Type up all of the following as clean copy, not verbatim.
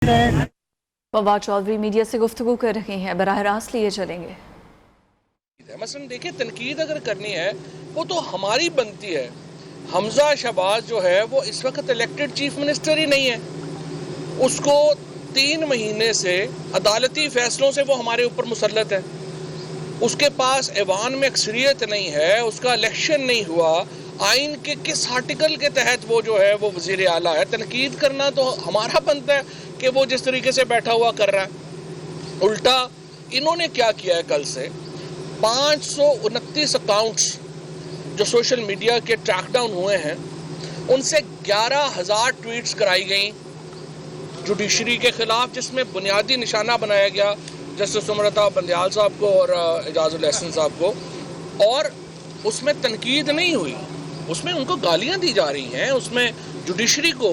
Fawad Chaudhary media से गुफ्तगू कर रहे हैं, बराह रास्त लिए चलेंगे। मसलन देखिए, तनकीद अगर करनी है वो तो हमारी बनती है। हमजा शहबाज जो है वो इस वक्त इलेक्टेड चीफ मिनिस्टर ही नहीं है। उसको 3 महीने से अदालती फैसलों से वो हमारे ऊपर मुसल्लत है। उसके पास ऐवान में अक्सरियत नहीं है, उसका इलेक्शन नहीं हुआ। आइन के किस आर्टिकल के तहत वो जो है वो वजीर आला है? तनकीद करना तो हमारा बनता है कि वो जिस तरीके से बैठा हुआ कर रहा है। उल्टा इन्होंने क्या किया है, कल से 529 अकाउंट्स जो सोशल मीडिया के ट्रैक डाउन हुए हैं, उनसे 11,000 ट्वीट्स कराई गई जुडिशरी के खिलाफ, जिसमें बुनियादी निशाना बनाया गया जस्टिस सुमरता बंदयाल साहब को और एजाजुल एहसन साहब को, और उसमें तनकीद नहीं हुई, उसमें उनको गालियां दी जा रही हैं, उसमें जुडिशरी को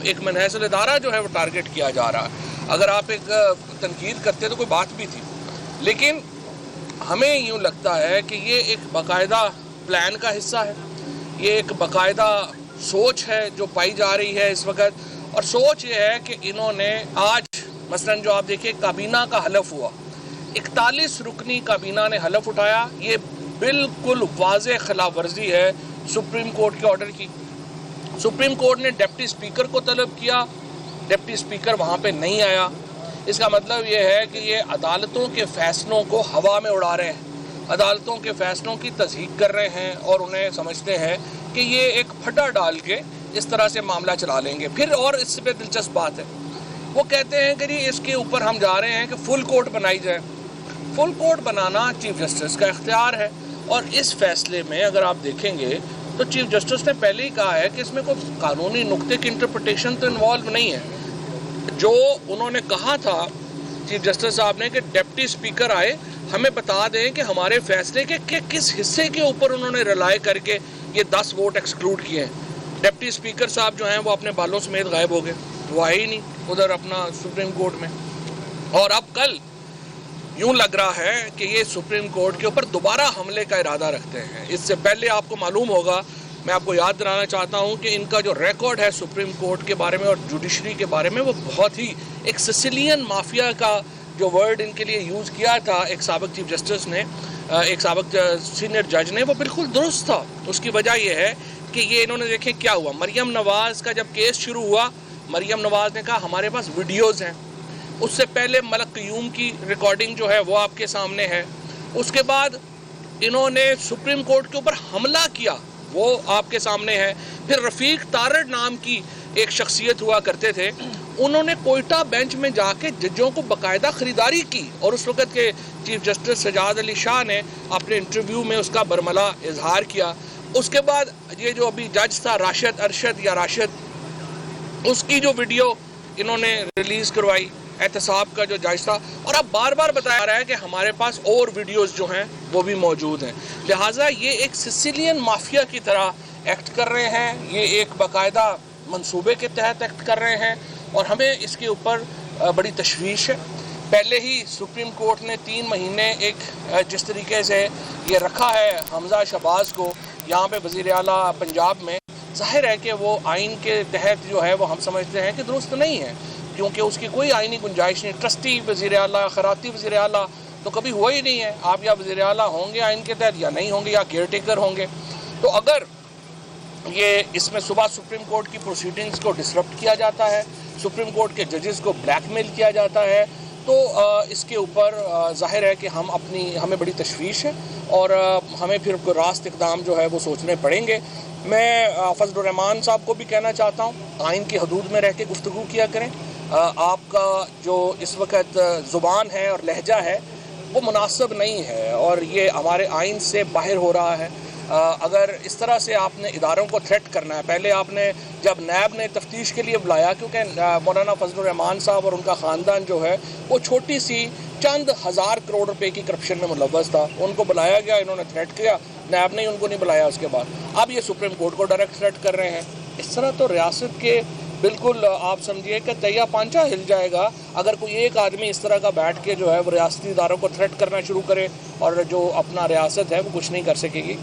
एक मनहसल इदारा जो है वो टारगेट किया जा रहा है। अगर आप एक तनकीद करते तो कोई बात भी थी, लेकिन हमें यूँ लगता है कि ये एक बाकायदा प्लान का हिस्सा है, ये एक बाकायदा सोच है जो पाई जा रही है इस वक्त। और सोच ये है कि इन्होंने आज मसलन जो आप देखिए काबीना का हलफ हुआ, 41 रुकनी काबीना ने हलफ उठाया, ये बिल्कुल वाज़ेह खिलाफ वर्जी है सुप्रीम कोर्ट के ऑर्डर की। सुप्रीम कोर्ट ने डिप्टी स्पीकर को तलब किया, डिप्टी स्पीकर वहाँ पे नहीं आया। इसका मतलब ये है कि ये अदालतों के फैसलों को हवा में उड़ा रहे हैं, अदालतों के फैसलों की तस्दीक कर रहे हैं और उन्हें समझते हैं कि ये एक फटा डाल के इस तरह से मामला चला लेंगे। फिर और इससे पे दिलचस्प बात है, वो कहते हैं कि इसके ऊपर हम जा रहे हैं कि फुल कोर्ट बनाई जाए। फुल कोर्ट बनाना चीफ जस्टिस का इख्तियार है, और इस फैसले में अगर आप देखेंगे तो चीफ जस्टिस ने पहले ही कहा है कि इसमें कोई कानूनी नुक्ते की इंटरप्रिटेशन तो इन्वॉल्व नहीं है। जो उन्होंने कहा था चीफ जस्टिस साहब ने कि डिप्टी स्पीकर आए, हमें बता दें कि हमारे फैसले के किस हिस्से के ऊपर उन्होंने रिलाय करके ये 10 वोट एक्सक्लूड किए हैं। डिप्टी स्पीकर साहब जो हैं वो अपने बालों समेत गायब हो गए, वो आए ही नहीं उधर अपना सुप्रीम कोर्ट में। और अब कल यूं लग रहा है कि ये सुप्रीम कोर्ट के ऊपर दोबारा हमले का इरादा रखते हैं। इससे पहले आपको मालूम होगा, मैं आपको याद दिलाना चाहता हूं कि इनका जो रिकॉर्ड है सुप्रीम कोर्ट के बारे में और जुडिशरी के बारे में, वो बहुत ही एक सिसिलियन माफिया का जो वर्ड इनके लिए यूज़ किया था एक साबिक चीफ जस्टिस ने, एक साबिक सीनियर जज ने, वो बिल्कुल दुरुस्त था। उसकी वजह यह है कि ये इन्होंने देखें क्या हुआ। मरियम नवाज़ का जब केस शुरू हुआ, मरियम नवाज़ ने कहा हमारे पास वीडियोज़ हैं। उससे पहले मलक क़यूम की रिकॉर्डिंग जो है वो आपके सामने है। उसके बाद इन्होंने सुप्रीम कोर्ट के ऊपर हमला किया, वो आपके सामने है। फिर रफ़ीक तारड़ नाम की एक शख्सियत हुआ करते थे, उन्होंने कोयटा बेंच में जाके जजों को बाकायदा ख़रीदारी की, और उस वक़्त के चीफ जस्टिस सजाद अली शाह ने अपने इंटरव्यू में उसका बरमला इजहार किया। उसके बाद ये जो अभी जज था राशिद अरशद या राशिद, उसकी जो वीडियो इन्होंने रिलीज़ करवाई, एहतसाब का जो जज था। और अब बार बार बताया रहा है कि हमारे पास और वीडियोस जो हैं वो भी मौजूद हैं। लिहाजा ये एक सिसिलियन माफिया की तरह एक्ट कर रहे हैं, ये एक बाकायदा मंसूबे के तहत एक्ट कर रहे हैं, और हमें इसके ऊपर बड़ी तशवीश है। पहले ही सुप्रीम कोर्ट ने 3 महीने एक जिस तरीके से ये रखा है हमजा शहबाज को यहाँ पे वज़ीर आला पंजाब में, जाहिर है कि वो आइन के तहत जो है वो हम समझते हैं कि दुरुस्त नहीं है, क्योंकि उसकी कोई आइनी गुंजाइश नहीं। ट्रस्टी वज़ीर आला, खराती वज़ीर आला तो कभी हुआ ही नहीं है। आप या वज़ीर आला होंगे आइन के तहत या नहीं होंगे, या केयर टेकर होंगे। तो अगर ये इसमें सुबह सुप्रीम कोर्ट की प्रोसीडिंग्स को डिसरप्ट किया जाता है, सुप्रीम कोर्ट के जजेस को ब्लैकमेल किया जाता है, तो इसके ऊपर ज़ाहिर है कि हमें बड़ी तशवीश है, और हमें फिर कोई रास्त इक़दाम जो है वो सोचने पड़ेंगे। मैं फजलुर रहमान साहब को भी कहना चाहता हूँ, आइन की हदूद में रह के गुफ्तगू किया करें। आपका जो इस वक्त ज़ुबान है और लहजा है वो मुनासिब नहीं है, और ये हमारे आइन से बाहर हो रहा है। अगर इस तरह से आपने इदारों को थ्रेट करना है, पहले आपने जब नैब ने तफ्तीश के लिए बुलाया, क्योंकि मौलाना फजलुर रहमान साहब और उनका ख़ानदान जो है वो छोटी सी चंद हज़ार करोड़ रुपए की करप्शन में मुलव्वस था, उनको बुलाया गया, इन्होंने थ्रेट किया, नैब ने उनको नहीं बुलाया। उसके बाद अब ये सुप्रीम कोर्ट को डायरेक्ट थ्रेट कर रहे हैं। इस तरह तो रियासत के बिल्कुल आप समझिए कि तैया पांचा हिल जाएगा अगर कोई एक आदमी इस तरह का बैठ के जो है वो रियासती इदारों को थ्रेट करना शुरू करे, और जो अपना रियासत है वो कुछ नहीं कर सकेगी।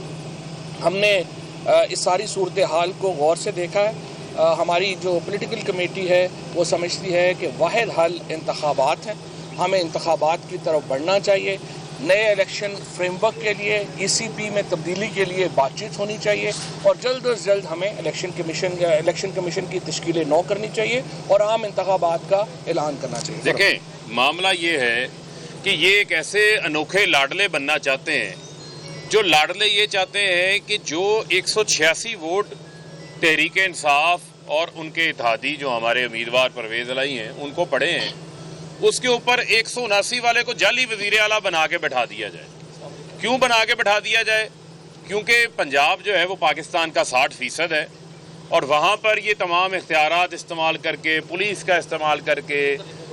हमने इस सारी सूरत हाल को गौर से देखा है। ہماری جو پولیٹیکل کمیٹی ہے وہ سمجھتی ہے کہ واحد حل انتخابات ہیں. ہمیں انتخابات کی طرف بڑھنا چاہیے. نئے الیکشن فریم ورک کے لیے ای سی پی میں تبدیلی کے لیے بات چیت ہونی چاہیے اور جلد از جلد ہمیں الیکشن کمیشن کی تشکیل نو کرنی چاہیے اور عام انتخابات کا اعلان کرنا چاہیے. دیکھیں معاملہ یہ ہے کہ یہ ایک ایسے انوکھے لاڈلے بننا چاہتے ہیں جو لاڈلے یہ چاہتے ہیں کہ جو 186 ووٹ تحریک انصاف اور ان کے اتحادی جو ہمارے امیدوار پرویز الہی ہیں ان کو پڑے ہیں اس کے اوپر 179 والے کو جعلی وزیر اعلیٰ بنا کے بٹھا دیا جائے. کیوں بنا کے بٹھا دیا جائے؟ کیونکہ پنجاب جو ہے وہ پاکستان کا 60% ہے اور وہاں پر یہ تمام اختیارات استعمال کر کے پولیس کا استعمال کر کے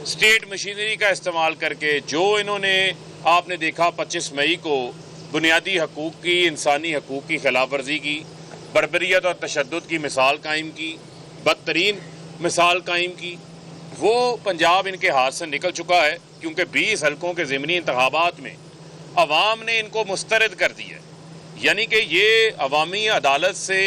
اسٹیٹ مشینری کا استعمال کر کے جو انہوں نے آپ نے دیکھا 25 مئی کو بنیادی حقوق کی انسانی حقوق کی خلاف ورزی کی بربریت اور تشدد کی مثال قائم کی بدترین مثال قائم کی وہ پنجاب ان کے ہاتھ سے نکل چکا ہے کیونکہ 20 حلقوں کے ضمنی انتخابات میں عوام نے ان کو مسترد کر دیا ہے. یعنی کہ یہ عوامی عدالت سے